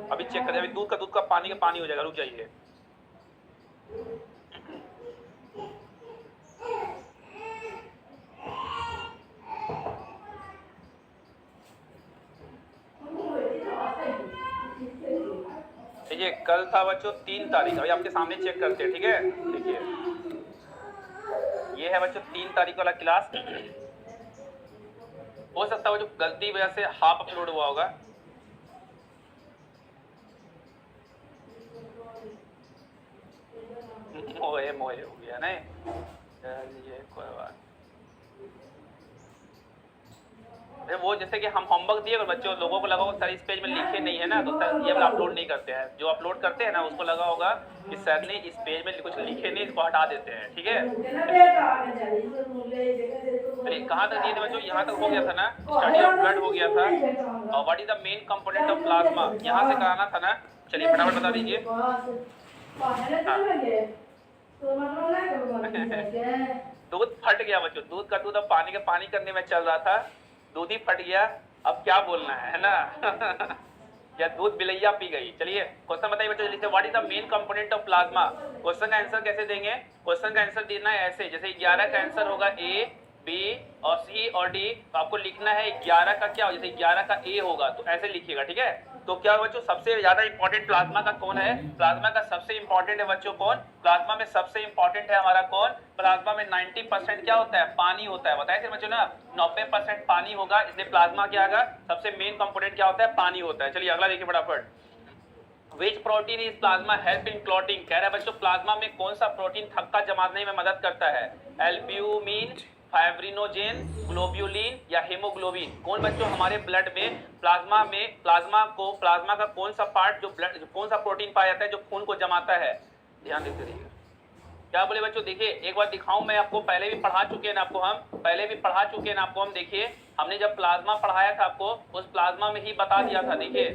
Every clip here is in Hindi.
अभी चेक करें, अभी दूध का पानी हो जाएगा, रुक जाइए। देखिए कल था बच्चों 3 तारीख, अभी आपके सामने चेक करते हैं, ठीक है। देखिए ये है बच्चों 3 तारीख वाला क्लास। हो सकता है जो गलती वजह से हाफ अपलोड हुआ होगा। मोए मोए हो गया नहीं, चलिए कोई बात। वो जैसे कि हम होमवर्क दिए और बच्चों लोगों को लगा होगा सर इस पेज में लिखे नहीं है ना, तो सर ये वाला अपलोड नहीं करते हैं। जो अपलोड करते हैं ना उसको लगा होगा कि सर ने इस पेज में कुछ लिखे नहीं, इसको हटा देते हैं, ठीक है। चलिए कहाँ तक दिए थे बच्चों, यहाँ तक हो गया था ना, स्टडी ऑफ ब्लड हो गया था, और what is the main component of plasma यहाँ से कराना था ना। चलिए फटाफट बता दीजिए। दूध फट गया बच्चों, दूध का दूध अब पानी करने में चल रहा था, दूध ही फट गया, अब क्या बोलना है ना। या दूध बिलैया पी गई। चलिए क्वेश्चन बताइए बच्चों जल्दी से, what is the main component of plasma. Question का आंसर कैसे देंगे, क्वेश्चन का आंसर देना है ऐसे, जैसे 11 का आंसर होगा ए बी और सी और डी, तो आपको लिखना है 11 का क्या, जैसे 11 का ए होगा तो ऐसे लिखिएगा, ठीक है। तो क्या बच्चों सबसे ज्यादा इंपॉर्टेंट प्लाज्मा का कौन है, प्लाज्मा का सबसे इंपॉर्टेंट है बच्चों कौन, प्लाज्मा में सबसे इंपॉर्टेंट है हमारा कौन, प्लाज्मा में 90% क्या होता है, पानी होता है। बताए थे बच्चों ना 90% पानी होगा, इसलिए प्लाज्मा क्या होगा, सबसे मेन कंपोनेंट क्या होता है, पानी होता है। चलिए अगला देखिए फटाफट, Which protein is plasma help in clotting। कह रहा है बच्चों प्लाज्मा में कौन सा प्रोटीन थक्का जमाने में मदद करता है, एल्ब्यूमिन, फाइब्रिनोजेन, ग्लोब्यूलिन या हेमोग्लोबिन। कौन बच्चों हमारे ब्लड में प्लाज्मा का कौन सा पार्ट जो ब्लड कौन सा प्रोटीन पाया जाता है जो खून को जमाता है, ध्यान देते रहिए। क्या बोले बच्चों, देखिए एक बार दिखाऊं मैं आपको, पहले भी पढ़ा चुके हैं ना आपको हम, देखिए हमने जब प्लाज्मा पढ़ाया था आपको उस प्लाज्मा में ही बता दिया था। देखिए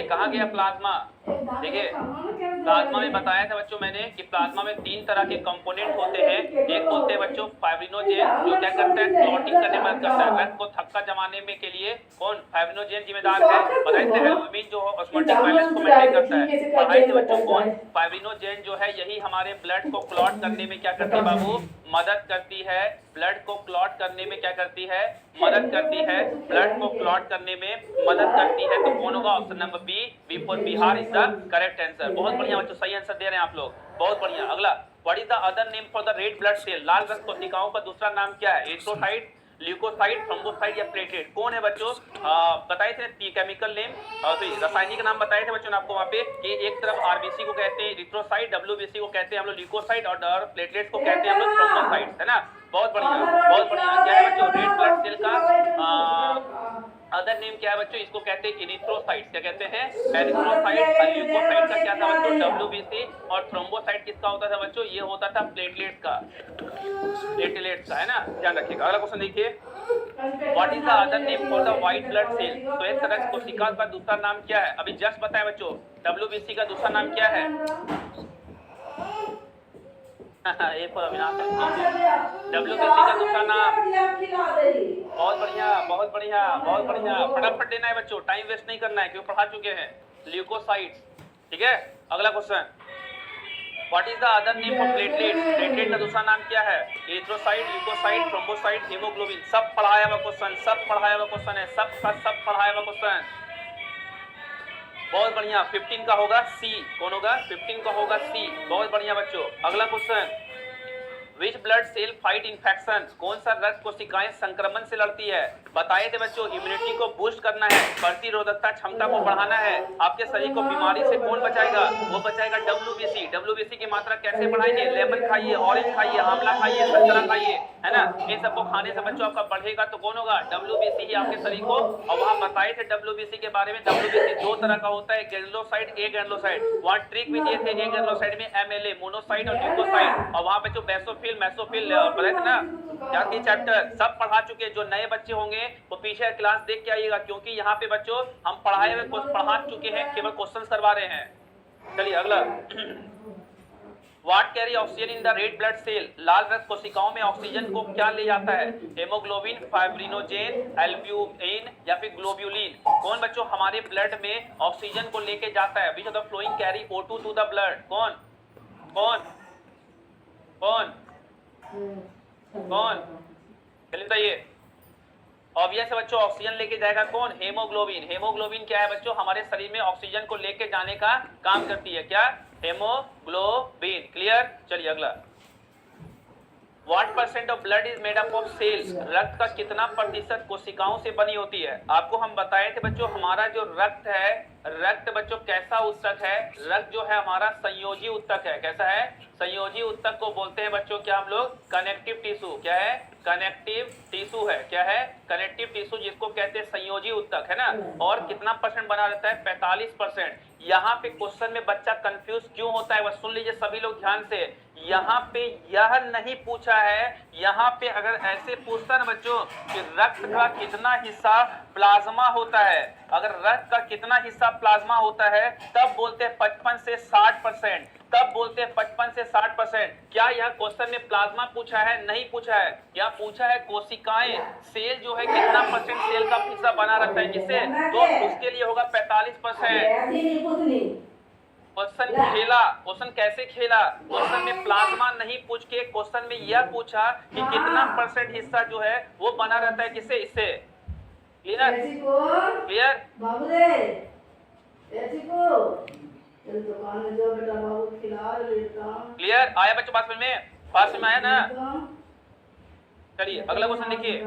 कहाँ गया प्लाज्मा, देखिए प्लाज्मा में बताया था बच्चों मैंने कि प्लाज्मा में 3 तरह के कंपोनेंट होते हैं। एक होते हैं बच्चों फाइब्रिनोजेन, जो क्या करता है क्लॉटिंग करने में मदद करता है, रक्त को थक्का जमाने में के लिए कौन फाइब्रिनोजेन जिम्मेदार है। बताए थे एल्ब्यूमिन जो ऑस्मोटिक बैलेंस को मेंटेन करता है। पढ़ाई थे बच्चों कौन, फाइब्रिनोजेन जो है यही हमारे ब्लड को क्लॉट करने में क्या करती है बाबू, मदद करती है। ब्लड को क्लॉट करने में क्या करती है, मदद करती है, ब्लड को क्लॉट करने में मदद करती है। तो कौन होगा, option number B for Bihar is the correct answer. बहुत बढ़िया बच्चों, सही आंसर दे रहे हैं आप लोग, बहुत बढ़िया। अगला, what is the other name for the red blood cell. लाल रक्त कोशिकाओं का दूसरा नाम क्या है, एरिथ्रोसाइट, ल्यूकोसाइट, थ्रोम्बोसाइट या प्लेटलेट। कौन है बच्चों, बताए थे केमिकल नेम, रासायनिक नाम बताए थे बच्चों आपको वहाँ पे कि एक तरफ आरबीसी को कहते हैं एरिथ्रोसाइट, डब्ल्यूबीसी को कहते हैं हम लोग ल्यूकोसाइट और प्लेटलेट्स को कहते हैं हम लोग थ्रोम्बोसाइट, है ना। बहुत बढ़िया बहुत बढ़िया। क्या है बच्चों, रेड ब्लड सेल का अदर नेम क्या है बच्चों, इसको कहते हैं एरिथ्रोसाइट। क्या कहते हैं, एरिथ्रोसाइट। ल्यूकोसाइट का क्या था बच्चों, डब्ल्यूबीसी, और थ्रोम्बोसाइट किसका होता था बच्चों, ये होता था प्लेटलेट्स का, है ना, ध्यान रखिएगा। अगला क्वेश्चन देखिए, what is the other name for the white blood cell. श्वेत रक्त कोशिका का दूसरा नाम क्या है, अभी जस्ट बताया बच्चों। डब्ल्यूबीसी का दूसरा नाम क्या है, डब्ल्यूबीसी का दूसरा नाम, बहुत बढ़िया, फटाफट देना है बच्चों, टाइम वेस्ट नहीं करना है क्योंकि पढ़ा चुके हैं, ल्यूकोसाइट्स, ठीक है। अगला question, what is the other name for platelets. Platelet का दूसरा नाम क्या है, एरिथ्रोसाइट, ल्यूकोसाइट, थ्रोम्बोसाइट, हीमोग्लोबिन। सब पढ़ाया हुआ क्वेश्चन है, सब पढ़ाया हुआ क्वेश्चन। बहुत बढ़िया, 15 का होगा सी, कौन होगा, 15 का होगा सी, बहुत बढ़िया बच्चों। अगला question, which blood cell fight infection. कौन सा रक्त कोशिकाएं संक्रमण से लड़ती है। बताए थे बच्चों, इम्यूनिटी को बूस्ट करना है, प्रतिरोधकता क्षमता को बढ़ाना है, आपके शरीर को बीमारी से कौन बचाएगा, वो बचाएगा डब्ल्यूबीसी। डब्ल्यूबीसी की मात्रा कैसे बढ़ाएंगे, लेमन खाइए, ऑरेंज खाइए, आंवला खाइए, संतरा खाइए, है ना। इन सबको खाने से बच्चों आपका बढ़ेगा तो कौन होगा, डब्ल्यूबीसी ही आपके शरीर को। और वहां बताए थे डब्ल्यूबीसी के बारे में, डब्ल्यूबीसी 2 तरह का होता है, ग्रेनुलोसाइट, ए ग्रेनुलोसाइट। वहां ट्रिक भी दिए थे, ए ग्रेनुलोसाइट में एमएलए, मोनोसाइट और ल्यूकोसाइट। और वहां पे जो बेसोफिल मैसोफिल पढ़े थे ना, क्या की चैप्टर सब पढ़ा चुके। जो नए बच्चे होंगे वो पीछे क्लास देख के आइएगा, क्योंकि यहाँ पे बच्चों हम पढ़ाए हुए पढ़ा चुके हैं, केवल क्वेश्चंस करवा रहे हैं। चलिए अगला, what carry oxygen in the red blood cell, लाल रक्त कोशिकाओं में ऑक्सीजन को क्या ले जाता है? हेमोग्लोबिन, फाइब्रिनोजेन, एल्ब्यूमिन या फिर ग्लोब्यूलिन। कौन बच्चों हमारे ब्लड में ऑक्सीजन को लेके जाता है? Which of the following carry O2 to the blood? कौन कौन कौन कौन चलिए बताइए। ऑब्वियस है बच्चों, ऑक्सीजन लेके जाएगा कौन? हेमोग्लोबिन। हेमोग्लोबिन क्या है बच्चों? हमारे शरीर में ऑक्सीजन को लेके जाने का काम करती है। क्या? हेमोग्लोबिन। क्लियर? चलिए अगला। What % of blood is made up of cells, रक्त का कितना प्रतिशत कोशिकाओं से बनी होती है? आपको हम बताए थे बच्चों, हमारा जो रक्त है, रक्त बच्चों कैसा ऊतक है? रक्त जो है हमारा संयोजी ऊतक है। कैसा है? संयोजी ऊतक को बोलते हैं बच्चों क्या हम लोग? Connective tissue. क्या है? कनेक्टिव टिश्यू है। क्या है? कनेक्टिव टिश्यू, जिसको कहते हैं संयोजी ऊतक, है ना। और कितना % बना रहता है? 45%। यहाँ पे क्वेश्चन में बच्चा कंफ्यूज क्यों होता है, वह सुन लीजिए सभी लोग ध्यान से। यहाँ पे यह नहीं पूछा है, यहाँ पे अगर ऐसे पूछता ना बच्चों कि रक्त का कितना हिस्सा प्लाज्मा होता है, अगर रक्त का कितना हिस्सा प्लाज्मा होता है, तब बोलते हैं 55 से 60%, तब बोलते हैं 55 से 60%। क्या यह क्वेश्चन में प्लाज्मा पूछा है? नहीं पूछा है। क्या पूछा है? कोशिकाएं, सेल जो है कितना % सेल का हिस्सा बना रहता है किससे? तो उसके लिए होगा 45%। क्वेश्चन खेला, क्वेश्चन कैसे खेला? क्वेश्चन में प्लाज्मा नहीं पूछ के क्वेश्चन में यह पूछा कि कितना % हिस्सा जो है वो बना रहता है किससे? इससे। क्लियर? क्लियर? क्लियर आया बच्चों? बात समझ में? बात समझ में आया ना? चलिए अगला क्वेश्चन देखिए।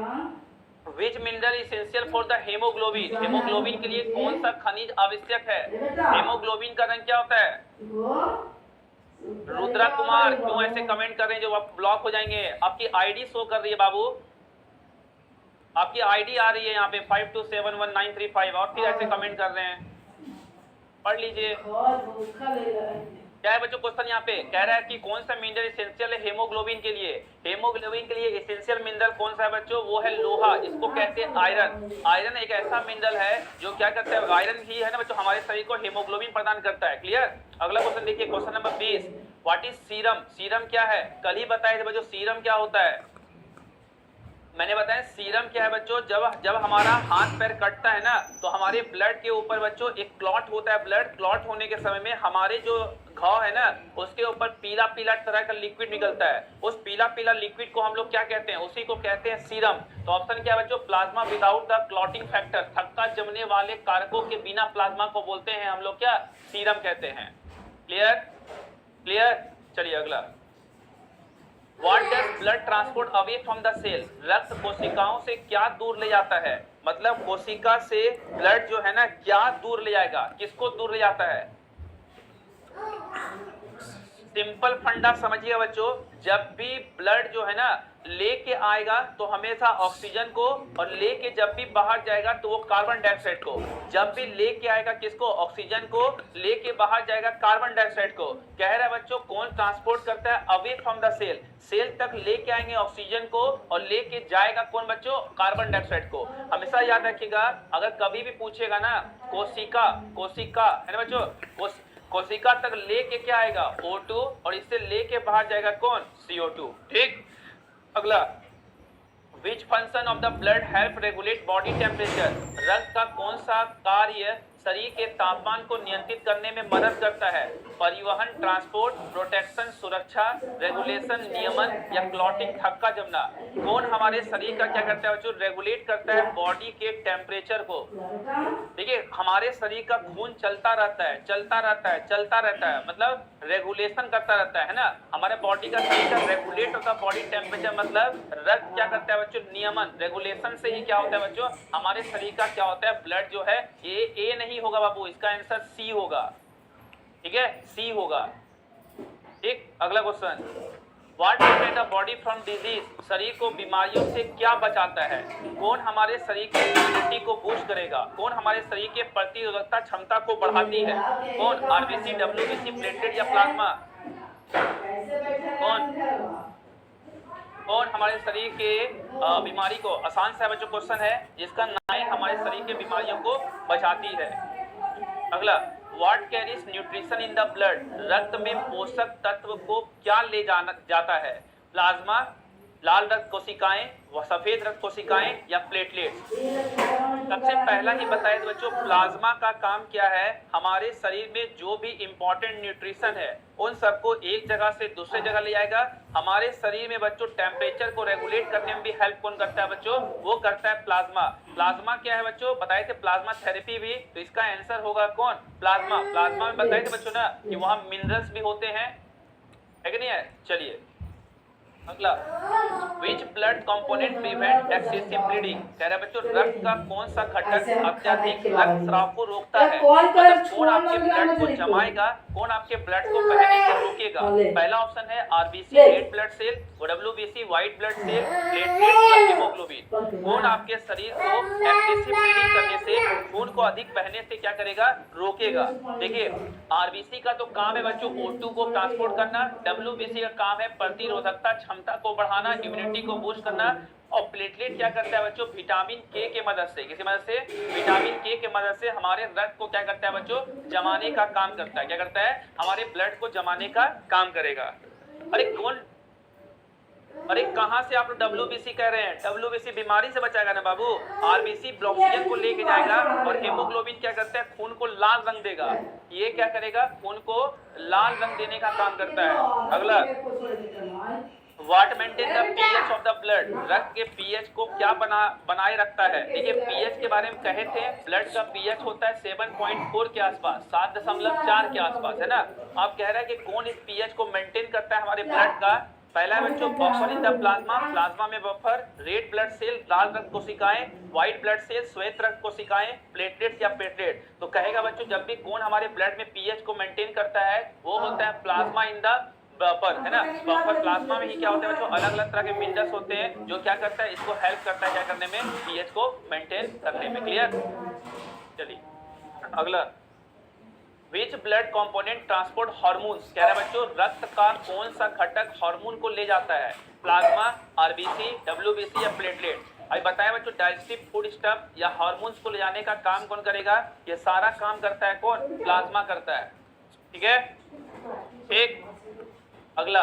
Which mineral is essential for the hemoglobin? Haemoglobin के लिए कौन सा खनिज आवश्यक है? हेमोग्लोबिन का रंग क्या होता है? रुद्रा कुमार क्यों ऐसे कमेंट कर रहे हैं जो आप ब्लॉक हो जाएंगे? आपकी आईडी शो कर रही है बाबू, आपकी आईडी आ रही है यहाँ पे 52711935 और फिर ऐसे कमेंट कर रहे हैं। पढ़ लीजिए क्या है बच्चों क्वेश्चन। यहाँ पे कह रहा है कि कौन सा मिनरल एसेंशियल है हेमोग्लोबिन के लिए? हेमोग्लोबिन के लिए एसेंशियल मिनरल कौन सा है बच्चों? वो है लोहा, इसको कहते हैं आयरन। आयरन एक ऐसा मिनरल है जो क्या करता है? आयरन ही है ना बच्चों, हमारे शरीर को हेमोग्लोबिन प्रदान करता है। क्लियर? अगला क्वेश्चन देखिए, question number 20। What is serum? Serum क्या है? कल ही बताए थे बच्चों सीरम क्या होता है। मैंने बताया सीरम क्या है बच्चों? जब हमारा हाथ पैर कटता है ना, तो हमारे ब्लड के ऊपर बच्चों एक क्लॉट होता है। ब्लड क्लॉट होने के समय में हमारे जो घाव है ना, उसके ऊपर पीला पीला तरह का लिक्विड निकलता है। उस पीला पीला लिक्विड को हम लोग क्या कहते हैं? उसी को कहते हैं सीरम। तो ऑप्शन क्या है बच्चों? Plasma without the clotting factor, थक्का जमने वाले कारकों के बिना प्लाज्मा को बोलते हैं हम लोग क्या? सीरम कहते हैं। क्लियर? क्लियर? चलिए अगला। What does blood transport away from the cell? रक्त कोशिकाओं से क्या दूर ले जाता है? मतलब कोशिका से ब्लड जो है ना क्या दूर ले जाएगा? किसको दूर ले जाता है? सिंपल फंडा समझिए बच्चों, जब भी ब्लड जो है ना लेके आएगा तो हमेशा ऑक्सीजन को, और लेके जब भी बाहर जाएगा तो वो कार्बन डाइऑक्साइड को। जब भी लेके आएगा किसको? ऑक्सीजन को, लेके बाहर जाएगा कार्बन डाइऑक्साइड को। कह रहा है बच्चों कौन ट्रांसपोर्ट करता है away from the cell? Cell तक लेके आएंगे ऑक्सीजन को और लेके जाएगा कौन बच्चों? कार्बन डाइऑक्साइड को। हमेशा याद रखिएगा, अगर कभी भी पूछेगा ना कोशिका, कोशिका है ना बच्चों, कोशिका तक लेके क्या आएगा? O2, और इससे लेके बाहर जाएगा कौन? CO2। ठीक। अगला, which function of the blood help regulate body temperature? रक्त का कौन सा कार्य शरीर के तापमान को नियंत्रित करने में मदद करता है? परिवहन, ट्रांसपोर्ट, प्रोटेक्शन, सुरक्षा, रेगुलेशन, नियमन या क्लॉटिंग, थक्का जमना। कौन हमारे शरीर का क्या करता है बच्चों? रेगुलेट करता है बॉडी के टेम्परेचर को। देखिए हमारे शरीर का खून चलता रहता है, चलता रहता है, चलता रहता है, मतलब रेगुलेशन करता रहता है ना। हमारे बॉडी का शरीर का रेगुलेट होता है बॉडी टेम्परेचर, मतलब रक्त क्या करता है बच्चों? नियमन। रेगुलेशन से ही क्या होता है बच्चों? हमारे शरीर का क्या होता है? ब्लड जो है ए नहीं होगा बाबू, इसका आंसर सी होगा। ठीक है, सी होगा। ठीक। अगला question, what prevent the body from disease? शरीर को बीमारियों से क्या बचाता है? कौन हमारे शरीर की इम्यूनिटी को बूस्ट करेगा? कौन हमारे शरीर के प्रतिरोधकता क्षमता को बढ़ाती है? कौन? आरबीसी, डब्ल्यूबीसी, प्लेटलेट या प्लाज्मा? कौन हमारे शरीर के बीमारी को, आसान सा बच्चों क्वेश्चन है, जिसका नाम हमारे शरीर के बीमारियों को बचाती है। अगला, what carries nutrition in the blood, रक्त में पोषक तत्व को क्या ले जाता है, प्लाज्मा, लाल रक्त कोशिकाएं, व सफेद रक्त कोशिकाएं या प्लेटलेट्स। सबसे पहला ही बताया तो बच्चों प्लाज्मा का काम क्या है, हमारे शरीर में जो भी इंपॉर्टेंट न्यूट्रिशन है उन सबको एक जगह से दूसरे जगह ले जाएगा। हमारे शरीर में बच्चों टेम्परेचर को रेगुलेट करने में भी हेल्प कौन करता है बच्चों, वो करता है प्लाज्मा। प्लाज्मा क्या है बच्चों, बताए थे प्लाज्मा थेरेपी भी, तो इसका आंसर होगा कौन, प्लाज्मा। प्लाज्मा में बताए थे बच्चों ना कि वहां मिनरल्स भी होते हैं, है कि नहीं है। चलिए अगला, which blood component prevent excessive bleeding, कह रहा है बच्चों रक्त का कौन सा घटक अत्यधिक रक्तस्राव को रोकता है, मतलब कौन आपके ब्लड को जमाएगा, कौन आपके ब्लड को बहने से रोकेगा। पहला ऑप्शन है RBC red blood cell, WBC white blood cell, platelets या हीमोग्लोबिन। कौन आपके शरीर को एक्सेसिव ब्लीडिंग करने से, खून को अधिक बहने से क्या करेगा, रोकेगा। देखिए आरबीसी का तो काम है बच्चों O2 को ट्रांसपोर्ट करना, डब्ल्यूबीसी का काम है प्रतिरोधकता क्षमता को बढ़ाना, इम्यूनिटी को बूस्ट करना, और प्लेटलेट क्या करता है बच्चों, विटामिन के के मदद से, किसी मदद से, विटामिन के के मदद से हमारे रक्त को क्या करता है बच्चों, जमाने का काम करता है। क्या करता है, हमारे ब्लड को जमाने का काम करेगा। अरे कौन, अरे कहां से आप लोग डब्ल्यूबीसी कह रहे हैं, डब्ल्यूबीसी बीमारी से बचाएगा ना बाबू, आरबीसी ऑक्सीजन को लेके जाएगा, और हीमोग्लोबिन क्या करता है, खून को लाल रंग देगा। ये क्या करेगा, खून को लाल रंग देने का काम करता है। अगला, what maintain the pH of the blood, रक्त के पीएच को क्या बनाए रखता है। देखिए पीएच के बारे में कहे थे, ब्लड का पीएच होता है 7.4 के आसपास, 7.4 के आसपास, है ना। आप कह रहे हैं कि कौन इस पीएच को मेंटेन करता है हमारे ब्लड का, पहला है बच्चों buffer in the plasma, plasma में बफर, रेड ब्लड सेल लाल रक्त कोशिकाएं, व्हाइट ब्लड सेल श्वेत रक्त कोशिकाएं, प्लेटलेट्स या प्लेटलेट। तो कहेगा बच्चों जब भी कौन हमारे ब्लड में पीएच को मेंटेन करता है वो होता है प्लाज्मा इन द बफर, है ना। बफर प्लाज्मा में ही क्या होता है बच्चों, अलग अलग तरह के मिनरल्स होते हैं जो क्या करता है, इसको हेल्प करता है क्या करने में, पीएच को मेंटेन करने में। क्लियर। चलिए अगला, which blood component transport hormones, कह रहा है बच्चों रक्त का कौन सा घटक हार्मोन को ले जाता है, प्लाज्मा, आरबीसी, डब्ल्यूबीसी या प्लेटलेट। अभी बताया बच्चों डाइजेस्टिव फूड स्टफ या हार्मोन्स को ले जाने का काम कौन करेगा, ये सारा काम करता है कौन, प्लाज्मा करता है। ठीक है, ठीक। अगला,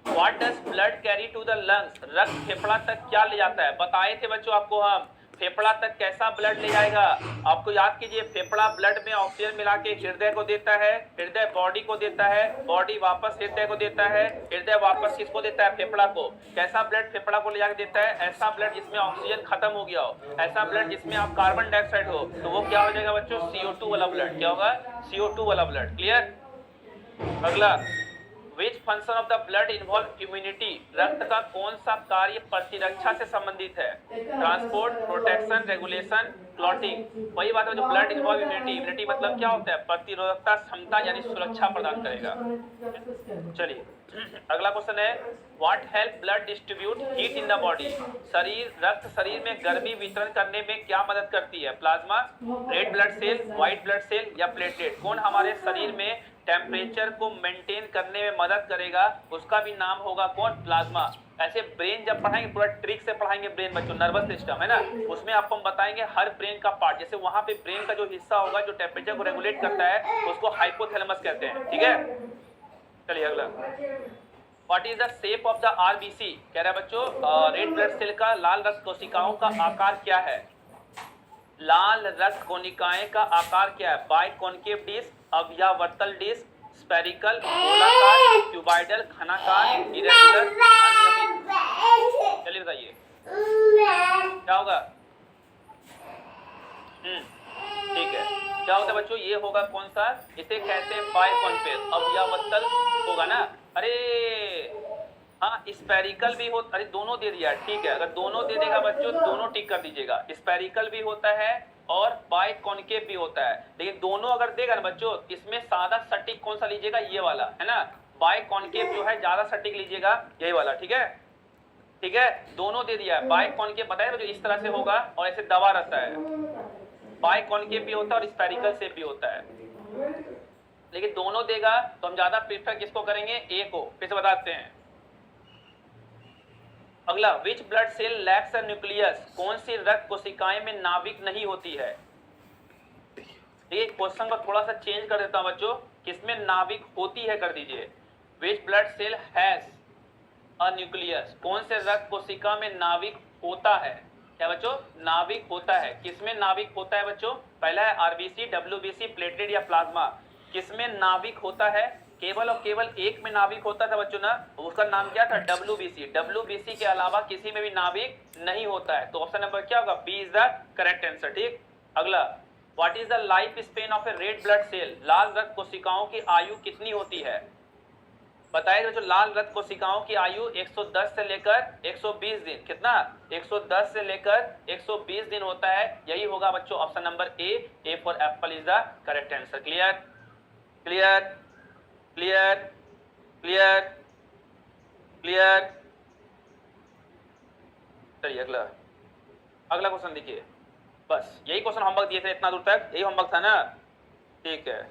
what does blood carry to the lungs, रक्त फेफड़ा तक क्या ले जाता है। बताए थे बच्चों आपको हम, फेफड़ा तक कैसा ब्लड ले जाएगा, आपको याद कीजिए फेफड़ा ब्लड में ऑक्सीजन मिला के हृदय को देता है, हृदय बॉडी को देता है, बॉडी वापस हृदय को देता है, हृदय वापस किसको देता है, फेफड़ा को। कैसा ब्लड फेफड़ा को ले जाके देता है, ऐसा ब्लड जिसमें ऑक्सीजन खत्म हो गया हो, ऐसा ब्लड जिसमें आप कार्बन डाइऑक्साइड हो, तो वो क्या हो जाएगा बच्चों, CO2 वाला ब्लड। क्या होगा, CO2 वाला ब्लड। क्लियर। अगला, Which function of the blood involve immunity, रक्त का कौन सा कार्य प्रतिरक्षा से संबंधित है, ट्रांसपोर्ट, प्रोटेक्शन, रेगुलेशन, क्लॉटिंग। वही बात है जो ब्लड इन्वॉल्व इम्यूनिटी, इम्यूनिटी मतलब क्या होता है, प्रतिरोधकता क्षमता यानी सुरक्षा प्रदान करेगा। चलिए अगला क्वेश्चन है, what help blood distribute heat in the body, रक्त शरीर में गर्मी वितरण करने में क्या मदद करती है, plasma, red blood cell, white blood cell या प्लेटलेट। कौन हमारे शरीर में टेम्परेचर को मेंटेन करने में मदद करेगा, उसका भी नाम होगा कौन, प्लाज्मा। ऐसे ब्रेन जब पढ़ाएंगे पूरा ट्रिक से पढ़ाएंगे, ब्रेन बच्चों नर्वस सिस्टम है ना, उसमें आपको हम बताएंगे हर ब्रेन का पार्ट, जैसे वहां पे ब्रेन का जो हिस्सा होगा जो टेम्परेचर को रेगुलेट करता है उसको हाइपोथैलेमस कहते हैं। ठीक है, चलिए अगला, what is the shape of the RBC, कह रहा है बच्चों रेड ब्लड सेल का लाल रक्त कोशिकाओं का आकार क्या है, लाल रक्त कोशिकाएं का आकार क्या है, बाइकॉन्केव डिस्क, अव्यावर्तल डिस्क, स्फेरिकल, गोलाकार, क्यूबॉइडल, घनाकार, इरेगुलर, अनियमित। चलिए बताइए क्या होगा। ठीक है, क्या होता है बच्चों, ये होगा कौन सा, इसे कहते हैं बाइकॉन्केव, अव्यावर्तल होगा ना। अरे हाँ, स्फेरिकल भी हो, अरे दोनों दे दिया, ठीक है, अगर दोनों दे देगा बच्चों दोनों टिक कर दीजिएगा, स्फेरिकल भी होता है और बाइकॉन्केव भी होता है। लेकिन दोनों अगर देगा ना बच्चों, इसमें सादा सटीक कौन सा लीजिएगा, ये वाला, है ना। बाइकॉन्केव जो है ज्यादा सटीक लीजिएगा, यही वाला। ठीक है, ठीक है, दोनों दे दिया है। बाइकॉन्केव बताया बच्चों इस तरह से होगा और ऐसे दबा रहता है, बाइकॉन्केव भी होता है और स्फेरिकल शेप भी होता है। लेकिन दोनों देगा तो हम ज्यादा प्रेफर किसको करेंगे, ए को। फिर से बताते हैं। अगला, which blood cell lacks a nucleus, कौन सी रक्त कोशिकाएं में नाभिक नहीं होती है, देखिए क्वेश्चन को थोड़ा सा चेंज कर देता हूं बच्चों, किसमें नाभिक होती है कर दीजिए। Which blood cell has a nucleus, कौन से रक्त कोशिका में नाभिक होता है। क्या बच्चों, नाभिक होता है। किसमें नाभिक होता है बच्चों, पहला है आरबीसी, डब्ल्यूबीसी, प्लेटलेट या प्लाज्मा। किसमें नाभिक होता है, केवल और केवल एक में नाभिक होता था बच्चों ना, उसका नाम क्या था, डब्ल्यूबीसी। डब्ल्यूबीसी के अलावा किसी में भी नाभिक नहीं होता है। तो ऑप्शन नंबर क्या होगा, B is the correct answer. ठीक, अगला, what is the life span of a red blood cell, लाल रक्त कोशिकाओं की आयु कितनी होती है। बताइए बच्चों, लाल रक्त कोशिकाओं की आयु 110 से लेकर 120 दिन, कितना, 110 से लेकर 120 दिन होता है। यही होगा बच्चों option number A for Apple is the correct answer. Clear clear clear clear clear. चलिए अगला, अगला क्वेश्चन देखिए। बस यही क्वेश्चन होमवर्क दिए थे इतना दूर तक, यही होमवर्क था ना, ठीक है।